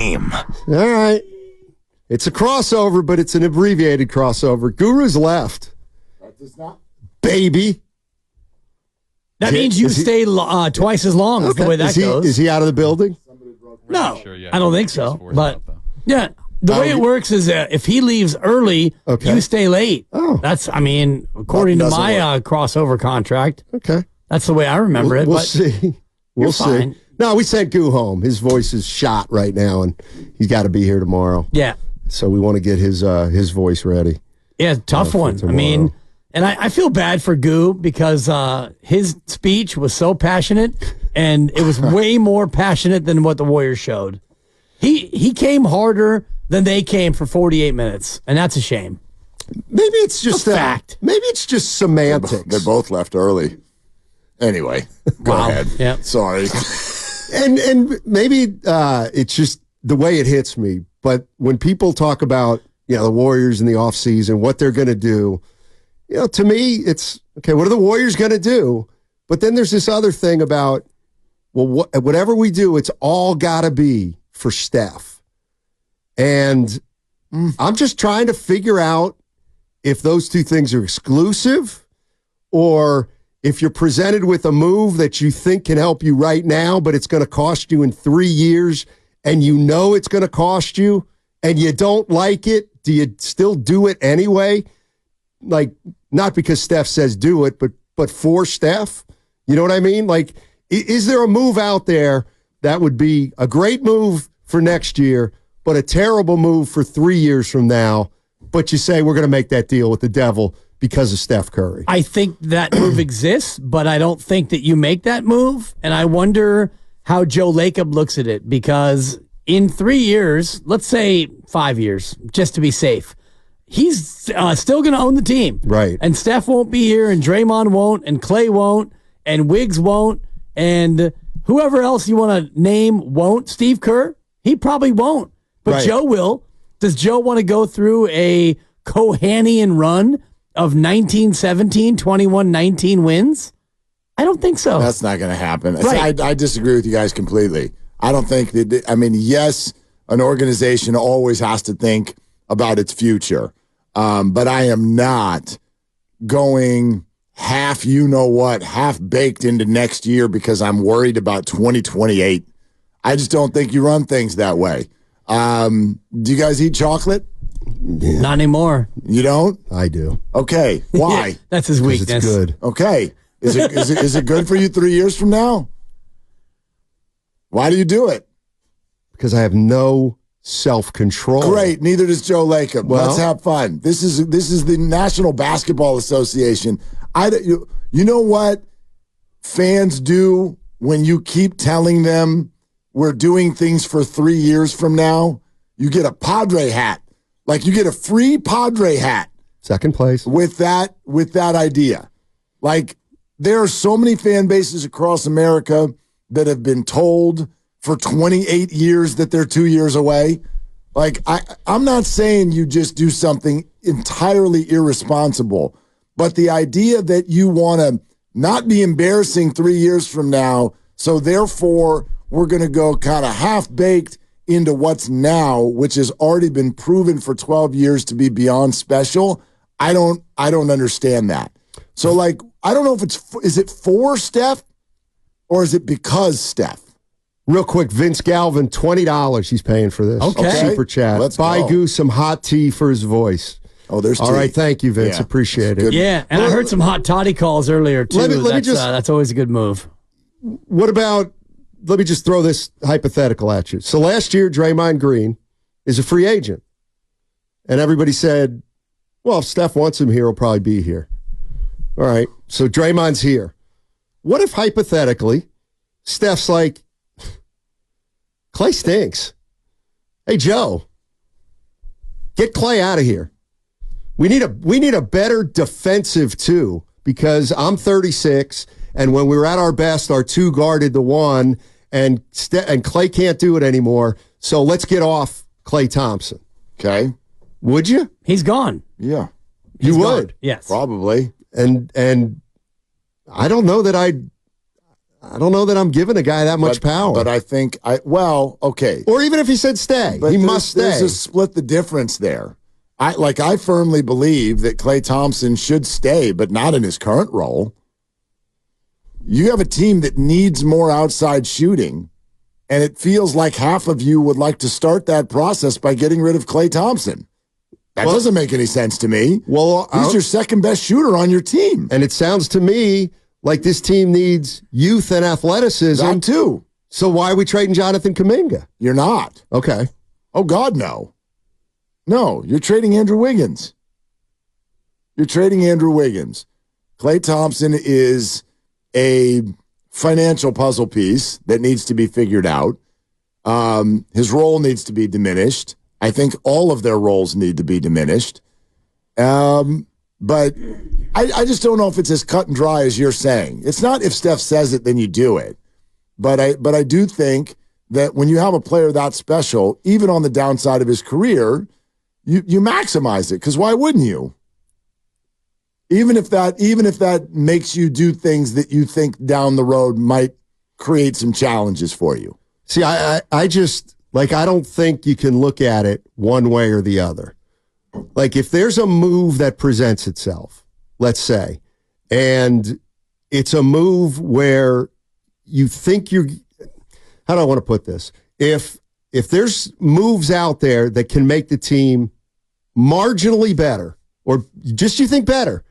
All right. It's a crossover, but it's an abbreviated crossover. Guru's left. That does not. Baby. That means you stay twice as long as the way that goes. Is he out of the building? No, I don't think so. But, yeah, the way it works is if he leaves early, you stay late. Oh. According to my crossover contract. Okay. That's the way I remember it. We'll see. We'll see. Fine. No, we sent Goo home. His voice is shot right now, and he's got to be here tomorrow. Yeah. So we want to get his voice ready. Yeah, tough one. And I feel bad for Goo because his speech was so passionate, and it was way more passionate than what the Warriors showed. He came harder than they came for 48 minutes, and that's a shame. Maybe it's just a fact. Maybe it's just semantics. They both left early. Anyway, go ahead. Yeah. Sorry. And maybe it's just the way it hits me. But when people talk about the Warriors in the offseason, what they're going to do, to me, it's, okay, what are the Warriors going to do? But then there's this other thing about, well, whatever we do, it's all got to be for Steph. And I'm just trying to figure out if those two things are exclusive or if you're presented with a move that you think can help you right now, but it's going to cost you in 3 years, and it's going to cost you, and you don't like it, do you still do it anyway? Like, not because Steph says do it, but for Steph? You know what I mean? Like, is there a move out there that would be a great move for next year, but a terrible move for 3 years from now, but you say we're going to make that deal with the devil because of Steph Curry? I think that move exists, but I don't think that you make that move. And I wonder how Joe Lacob looks at it, because in 3 years, let's say 5 years, just to be safe, he's still going to own the team. Right. And Steph won't be here, and Draymond won't, and Clay won't, and Wiggs won't, and whoever else you want to name won't. Steve Kerr, he probably won't. But Right. Joe will. Does Joe want to go through a Kohanian run of 19-17, 21-19 wins? I don't think so. That's not going to happen. Right. I disagree with you guys completely. I don't think that, yes, an organization always has to think about its future. But I am not going half baked into next year because I'm worried about 2028. I just don't think you run things that way. Do you guys eat chocolate? Yeah. Not anymore. You don't? I do. Okay. Why? That's his 'Cause weakness. it's good. Okay. Is it good for you 3 years from now? Why do you do it? Because I have no self-control. Great. Neither does Joe Lacob. Well, let's have fun. This is the National Basketball Association. You know what fans do when you keep telling them we're doing things for 3 years from now? You get a Padre hat. Like, you get a free Padre hat. Second place. With that idea. Like, there are so many fan bases across America that have been told for 28 years that they're 2 years away. Like, I'm not saying you just do something entirely irresponsible, but the idea that you want to not be embarrassing 3 years from now, so therefore we're going to go kind of half-baked into what's now, which has already been proven for 12 years to be beyond special, I don't understand that. So, like, I don't know if is it for Steph or is it because Steph? Real quick, Vince Galvin, $20 he's paying for this. Okay. Super chat. Let's Buy go. Goose some hot tea for his voice. Oh, there's All tea. right, thank you, Vince. Yeah. Appreciate it. Good. Yeah, and I heard some hot toddy calls earlier, too. That's always a good move. What about, let me just throw this hypothetical at you. So last year, Draymond Green is a free agent. And everybody said, well, if Steph wants him here, he'll probably be here. All right, so Draymond's here. What if, hypothetically, Steph's like, Clay stinks. Hey, Joe, get Clay out of here. We need a better defensive two, because I'm 36, and when we were at our best, our two guarded the one, and Clay can't do it anymore. So let's get off Klay Thompson. Okay. Would you? He's gone. Yeah. You He's would? gone. Yes. Probably. And I don't know that I don't know that I'm giving a guy that much power. But I think okay. Or even if he said stay, he must stay. There's a split the difference there. I firmly believe that Klay Thompson should stay, but not in his current role. You have a team that needs more outside shooting, and it feels like half of you would like to start that process by getting rid of Klay Thompson. That doesn't make any sense to me. Well, he's your second best shooter on your team. And it sounds to me like this team needs youth and athleticism. That too. So why are we trading Jonathan Kuminga? You're not. Okay. Oh, God, no. No, you're trading Andrew Wiggins. You're trading Andrew Wiggins. Klay Thompson is a financial puzzle piece that needs to be figured out. His role needs to be diminished. I think all of their roles need to be diminished. But I just don't know if it's as cut and dry as you're saying. It's not if Steph says it, then you do it. But I do think that when you have a player that special, even on the downside of his career, you maximize it, because why wouldn't you? Even if that makes you do things that you think down the road might create some challenges for you. See, I just, I don't think you can look at it one way or the other. Like, if there's a move that presents itself, let's say, and it's a move where you think how do I want to put this? If there's moves out there that can make the team marginally better, or just you think better,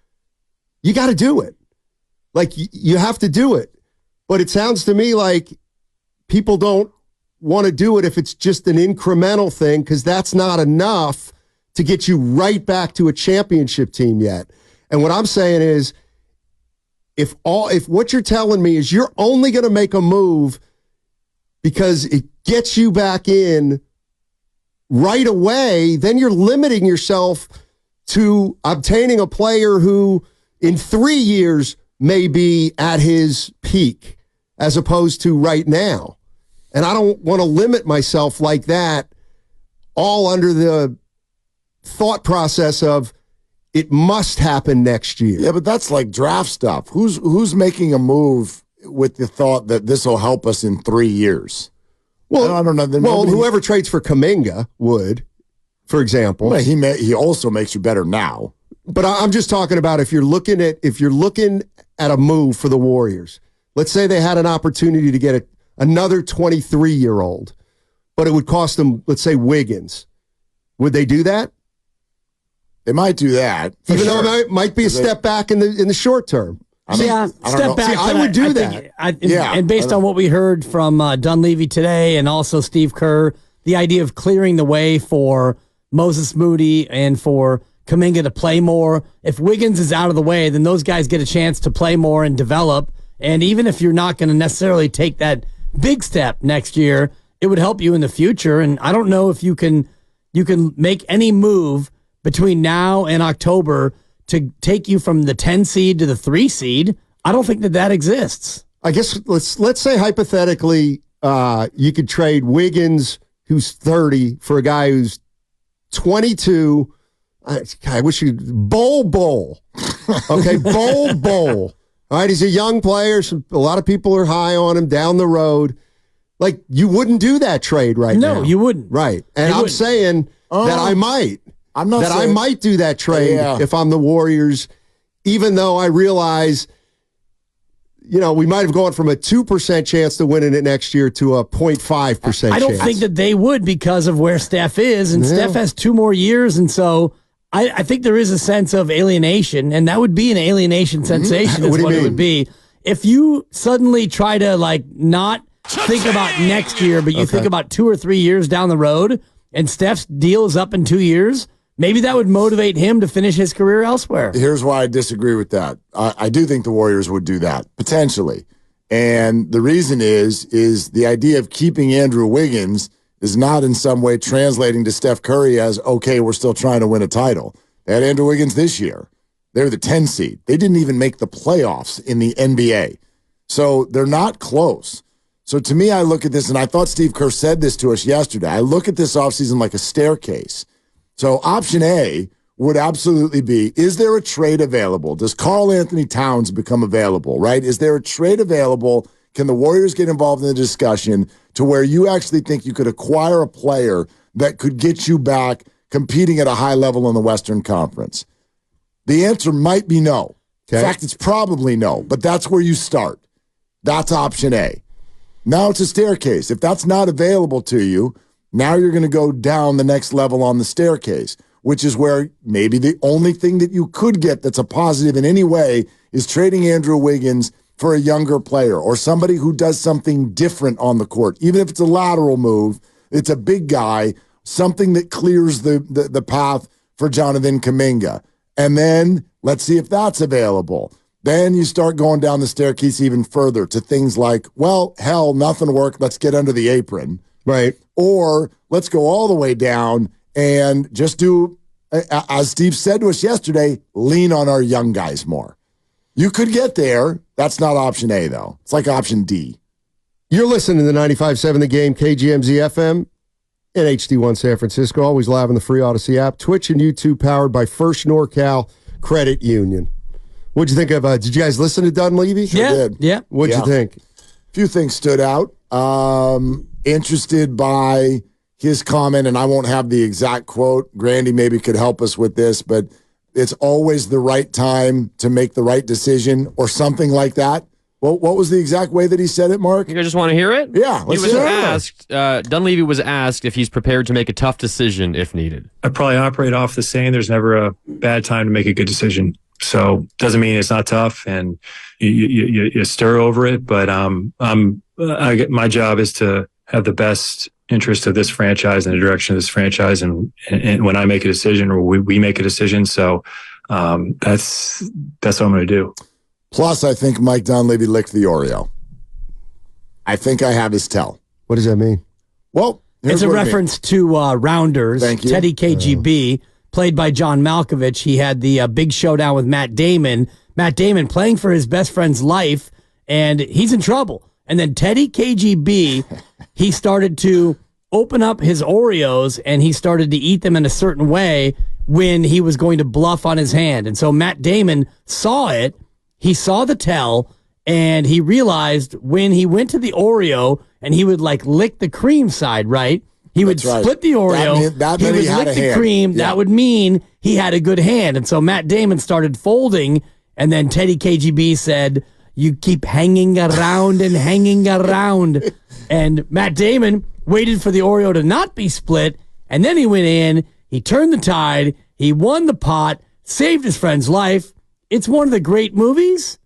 you got to do it. Like, you have to do it. But it sounds to me like people don't want to do it if it's just an incremental thing, because that's not enough to get you right back to a championship team yet. And what I'm saying is, if what you're telling me is you're only going to make a move because it gets you back in right away, then you're limiting yourself to obtaining a player who in 3 years may be at his peak as opposed to right now. And I don't want to limit myself like that, all under the thought process of it must happen next year. Yeah, but that's like draft stuff. Who's making a move with the thought that this will help us in 3 years? Well, I don't know. Whoever trades for Kuminga would, for example. Well, he also makes you better now. But I'm just talking about if you're looking at a move for the Warriors. Let's say they had an opportunity to get another 23-year-old, but it would cost them, let's say, Wiggins. Would they do that? They might do that, even though it might be a step back in the short term. Step back. I would do that. And based on what we heard from Dunleavy today, and also Steve Kerr, the idea of clearing the way for Moses Moody and for Kuminga to play more. If Wiggins is out of the way, then those guys get a chance to play more and develop. And even if you're not going to necessarily take that big step next year, it would help you in the future. And I don't know if you can make any move between now and October to take you from the 10 seed to the 3 seed. I don't think that exists. I guess let's say hypothetically you could trade Wiggins, who's 30, for a guy who's 22. I wish you bowl. Okay, bowl. All right, he's a young player. So a lot of people are high on him down the road. Like, you wouldn't do that trade right now. No, you wouldn't. Right. And I'm saying that I might. I'm not I might do that trade if I'm the Warriors, even though I realize, we might have gone from a 2% chance to winning it next year to a 0.5% chance. I don't think that they would, because of where Steph is, and Steph has 2 more years, and so I think there is a sense of alienation, and that would be an alienation sensation is what it would be. If you suddenly try to not think about next year, but you think about 2 or 3 years down the road, and Steph's deal is up in 2 years, maybe that would motivate him to finish his career elsewhere. Here's why I disagree with that. I do think the Warriors would do that, potentially. And the reason is the idea of keeping Andrew Wiggins is not in some way translating to Steph Curry as, okay, we're still trying to win a title. They had Andrew Wiggins this year. They're the 10 seed. They didn't even make the playoffs in the NBA. So they're not close. So to me, I look at this, and I thought Steve Kerr said this to us yesterday. I look at this offseason like a staircase. So option A would absolutely be, is there a trade available? Does Karl Anthony Towns become available, right? Is there a trade available can the Warriors get involved in the discussion to where you actually think you could acquire a player that could get you back competing at a high level in the Western Conference? The answer might be no. Okay. In fact, it's probably no, but that's where you start. That's option A. Now it's a staircase. If that's not available to you, now you're going to go down the next level on the staircase, which is where maybe the only thing that you could get that's a positive in any way is trading Andrew Wiggins for a younger player or somebody who does something different on the court. Even if it's a lateral move, it's a big guy, something that clears the path for Jonathan Kuminga. And then let's see if that's available. Then you start going down the staircase even further to things like, well, hell, nothing worked. Let's get under the apron. Right. Or let's go all the way down and just do, as Steve said to us yesterday, lean on our young guys more. You could get there. That's not option A, though. It's like option D. You're listening to the 95.7 The Game, KGMZ FM, and HD1 San Francisco. Always live on the free Odyssey app. Twitch and YouTube powered by First NorCal Credit Union. What'd you think of, did you guys listen to Dunleavy? Sure did. Yeah. What'd you think? A few things stood out. Interested by his comment, and I won't have the exact quote. Grandy maybe could help us with this, but it's always the right time to make the right decision or something like that. Well, what was the exact way that he said it, Mark? You guys just want to hear it? Yeah. He was asked, Dunleavy was asked if he's prepared to make a tough decision if needed. I probably operate off the saying there's never a bad time to make a good decision. So doesn't mean it's not tough and you stir over it, but my job is to have the best interest of this franchise and the direction of this franchise. And when I make a decision or we make a decision, so that's what I'm going to do. Plus, I think Mike Dunleavy licked the Oreo. I think I have his tell. What does that mean? Well, it's a reference to Rounders. Thank you. Teddy KGB, played by John Malkovich. He had the big showdown with Matt Damon. Matt Damon playing for his best friend's life, and he's in trouble. And then Teddy KGB, he started to open up his Oreos, and he started to eat them in a certain way when he was going to bluff on his hand. And so Matt Damon saw it. He saw the tell, and he realized when he went to the Oreo and he would like lick the cream side, right? He would split the Oreo. He would lick the cream. Yeah. That would mean he had a good hand. And so Matt Damon started folding, and then Teddy KGB said, "You keep hanging around and hanging around." And Matt Damon waited for the Oreo to not be split, and then he went in, he turned the tide, he won the pot, saved his friend's life. It's one of the great movies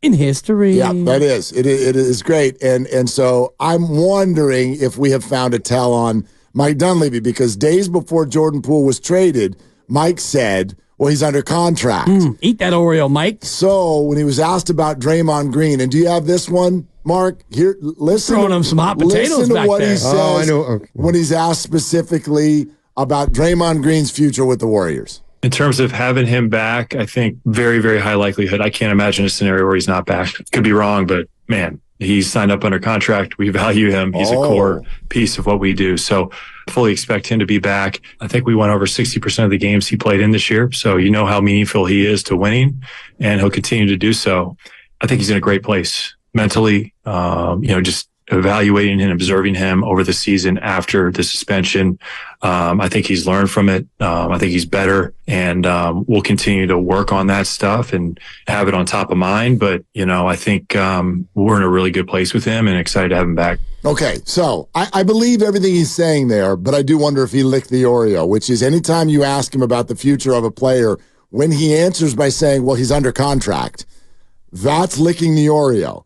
in history. Yeah, that is. It is great. And so I'm wondering if we have found a tell on Mike Dunleavy, because days before Jordan Poole was traded, Mike said, well, he's under contract. Eat that Oreo, Mike. So when he was asked about Draymond Green, and do you have this one, Mark? Here, listen. Throwing him some hot potatoes listen to back what there. he says when he's asked specifically about Draymond Green's future with the Warriors. In terms of having him back, I think very, very high likelihood. I can't imagine a scenario where he's not back. Could be wrong, but man, he's signed up under contract. We value him. He's a core piece of what we do. So fully expect him to be back. I think we won over 60% of the games he played in this year. So you know how meaningful he is to winning, and he'll continue to do so. I think he's in a great place mentally, just evaluating and observing him over the season after the suspension. I think he's learned from it. I think he's better, and we'll continue to work on that stuff and have it on top of mind. But, I think we're in a really good place with him and excited to have him back. Okay, so I believe everything he's saying there, but I do wonder if he licked the Oreo, which is anytime you ask him about the future of a player, when he answers by saying, well, he's under contract, that's licking the Oreo.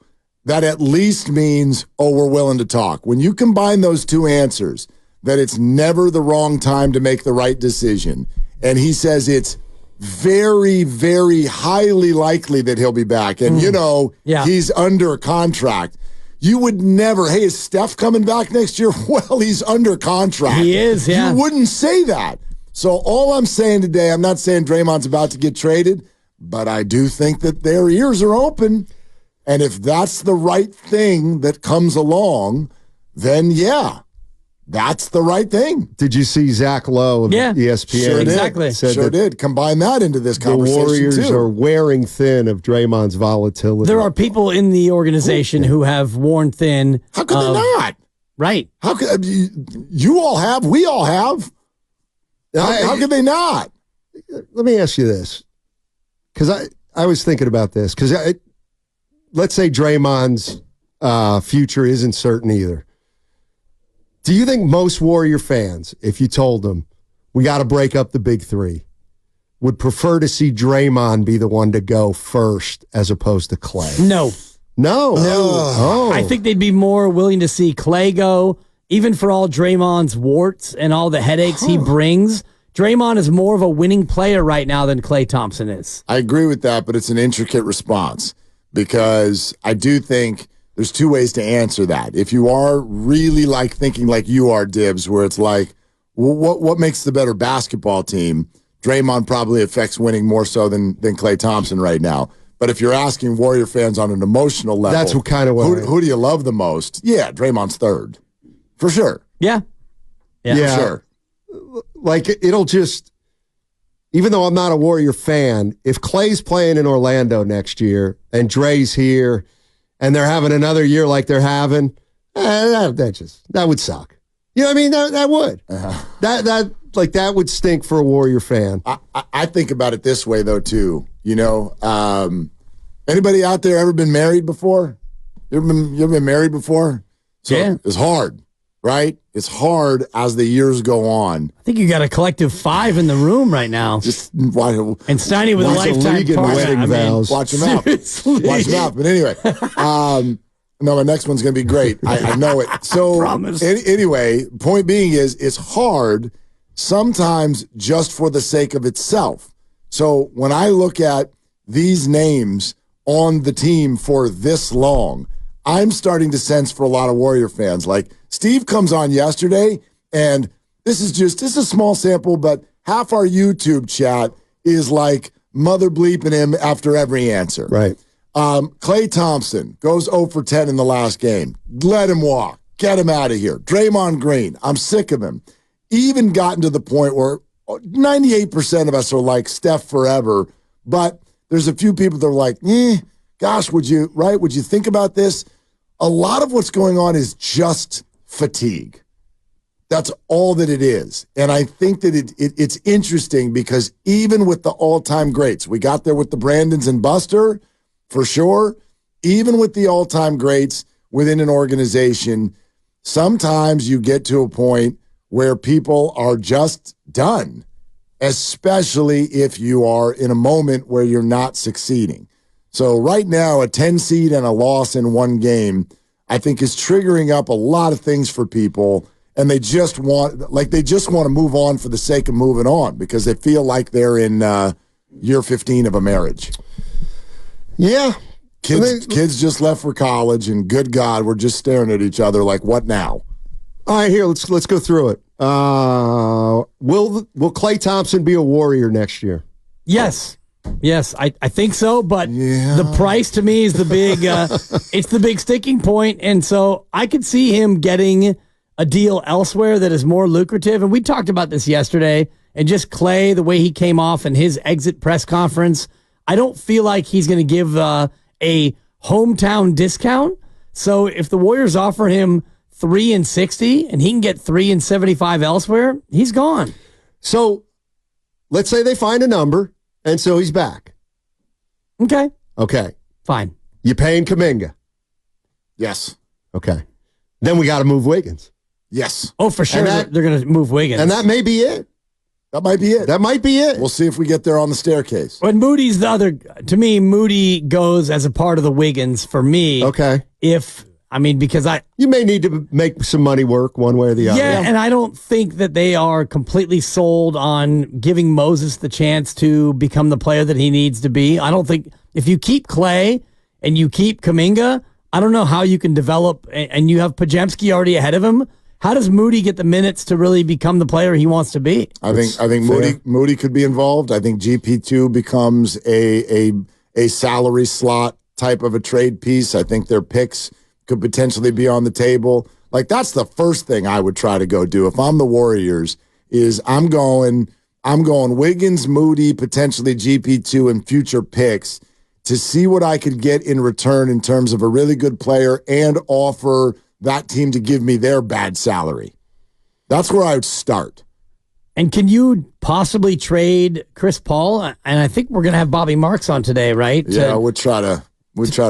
That at least means, we're willing to talk. When you combine those two answers, that it's never the wrong time to make the right decision, and he says it's very, very highly likely that he'll be back, and he's under contract. You would never, hey, is Steph coming back next year? Well, he's under contract. He is, yeah. You wouldn't say that. So all I'm saying today, I'm not saying Draymond's about to get traded, but I do think that their ears are open. And if that's the right thing that comes along, then That's the right thing. Did you see Zach Lowe of ESPN? Sure exactly. Did. Combine that into this The conversation, Warriors are wearing thin of Draymond's volatility. There are people in the organization who have worn thin. How could they not? Right. How could you all have? We all have. How could they not? Let me ask you this, because I was thinking about this, because let's say Draymond's future isn't certain either. Do you think most Warrior fans, if you told them, we got to break up the big three, would prefer to see Draymond be the one to go first as opposed to Clay? No. Oh. I think they'd be more willing to see Clay go, even for all Draymond's warts and all the headaches he brings. Draymond is more of a winning player right now than Klay Thompson is. I agree with that, but it's an intricate response because I do think there's two ways to answer that. If you are really like thinking like you are, Dibs, where it's like, what makes the better basketball team? Draymond probably affects winning more so than Klay Thompson right now. But if you're asking Warrior fans on an emotional level, that's what kind of who do you love the most? Yeah, Draymond's third. For sure. Yeah. For sure. Like, it'll just, even though I'm not a Warrior fan, if Clay's playing in Orlando next year and Dre's here and they're having another year like they're having, that would suck. You know what I mean? That would. That would stink for a Warrior fan. I think about it this way, though, too. You know, anybody out there ever been married before? You ever been married before? So yeah. It's hard, right? It's hard as the years go on. I think you got a collective 5 in the room right now. Just watch, and Steiny with a lifetime partner. vows. Watch him out. Watch him out. But anyway, no, my next one's going to be great. I know it. So anyway, point being is it's hard sometimes just for the sake of itself. So when I look at these names on the team for this long, I'm starting to sense for a lot of Warrior fans, like Steve comes on yesterday, and this is a small sample, but half our YouTube chat is like mother bleeping him after every answer. Right. Klay Thompson goes 0 for 10 in the last game. Let him walk. Get him out of here. Draymond Green, I'm sick of him. Even gotten to the point where 98% of us are like Steph forever, but there's a few people that are like, gosh, would you think about this? A lot of what's going on is just fatigue. That's all that it is. And I think that it's interesting because even with the all-time greats, we got there with the Brandons and Buster, for sure. Even with the all-time greats within an organization, sometimes you get to a point where people are just done, especially if you are in a moment where you're not succeeding. So right now, a 10 seed and a loss in one game, I think, is triggering up a lot of things for people, and they just want to move on for the sake of moving on because they feel like they're in year 15 of a marriage. Yeah. Kids just left for college, and good God, we're just staring at each other like, what now? All right, here, let's go through it. Will Klay Thompson be a Warrior next year? Yes. Yes, I think so, but the price to me is the big it's the big sticking point, and so I could see him getting a deal elsewhere that is more lucrative, and we talked about this yesterday, and just Klay, the way he came off in his exit press conference, I don't feel like he's going to give a hometown discount, so if the Warriors offer him $3.60 and he can get $3.75 elsewhere, he's gone. So let's say they find a number, and so he's back. Okay. Fine. You paying Kuminga? Yes. Okay. Then we got to move Wiggins. Yes. Oh, for sure. They're going to move Wiggins. And that may be it. That might be it. We'll see if we get there on the staircase. But Moody's the other. To me, Moody goes as a part of the Wiggins for me. Okay. Because you may need to make some money work one way or the other. Yeah, and I don't think that they are completely sold on giving Moses the chance to become the player that he needs to be. I don't think if you keep Klay and you keep Kuminga, I don't know how you can develop, and you have Podziemski already ahead of him. How does Moody get the minutes to really become the player he wants to be? I think Moody could be involved. I think GP2 becomes a salary slot type of a trade piece. I think their picks could potentially be on the table. Like, that's the first thing I would try to go do if I'm the Warriors. Is I'm going Wiggins, Moody, potentially GP2 and future picks to see what I could get in return in terms of a really good player and offer that team to give me their bad salary. That's where I would start. And can you possibly trade Chris Paul? And I think we're going to have Bobby Marks on today, right? Yeah, we'll try to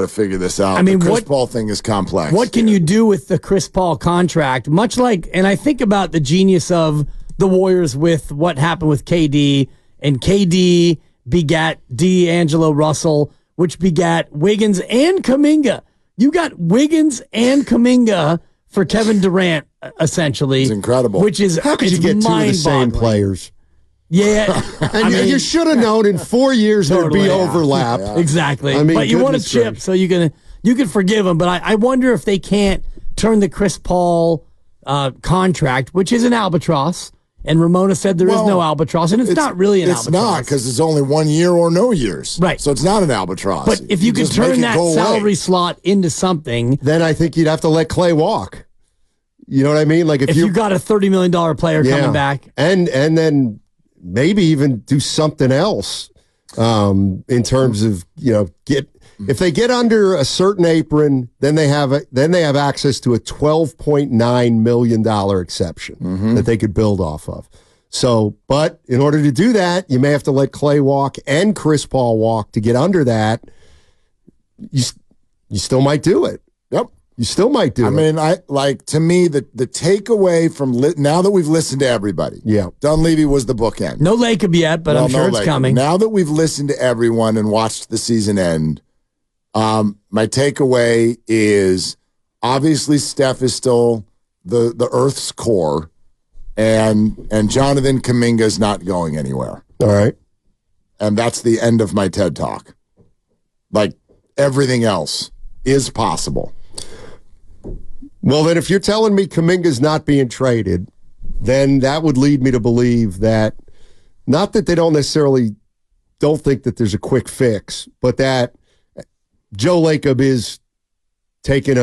figure this out. I mean, the Chris Paul thing is complex. What can you do with the Chris Paul contract? Much like, and I think about the genius of the Warriors with what happened with KD, and KD begat D'Angelo Russell, which begat Wiggins and Kuminga. You got Wiggins and Kuminga for Kevin Durant, essentially. It's incredible. How could you get two of the same players? Yeah. And you should have known in 4 years there'd be overlap. Yeah. Exactly. I mean, but you want a chip, gracious. so you can forgive him. But I wonder if they can't turn the Chris Paul contract, which is an albatross. And Ramona said there is no albatross, and it's not really an albatross. It's not, because it's only 1 year or no years. Right. So it's not an albatross. But if you could turn that salary slot into something, then I think you'd have to let Clay walk. You know what I mean? Like if you got a $30 million player coming back. And then maybe even do something else in terms of, if they get under a certain apron, then they have access to a $12.9 million exception that they could build off of. So, but in order to do that, you may have to let Clay walk and Chris Paul walk to get under that. You still might do it. Yep. You still might do it. I mean, to me, the takeaway from now that we've listened to everybody, Dunleavy was the bookend. No Lacob yet, but I'm sure it's coming. Now that we've listened to everyone and watched the season end, my takeaway is obviously Steph is still the Earth's core, and Jonathan Kuminga is not going anywhere. All right. And that's the end of my TED Talk. Like, everything else is possible. Well, then if you're telling me Kuminga's not being traded, then that would lead me to believe that, not that they don't think that there's a quick fix, but that Joe Lacob is taking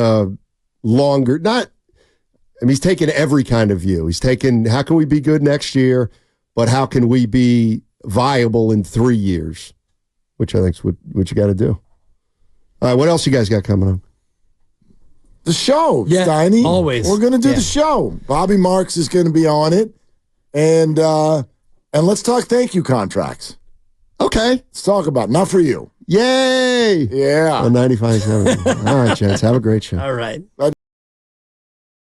he's taking every kind of view. He's taking, how can we be good next year, but how can we be viable in 3 years, which I think is what you got to do. All right, what else you guys got coming up? The show, yeah, Steiny. Always. We're going to do the show. Bobby Marks is going to be on it. And let's talk thank you contracts. Okay. Let's talk about it. Not for you. Yay! Yeah. On 95.7. All right, gents. Have a great show. All right.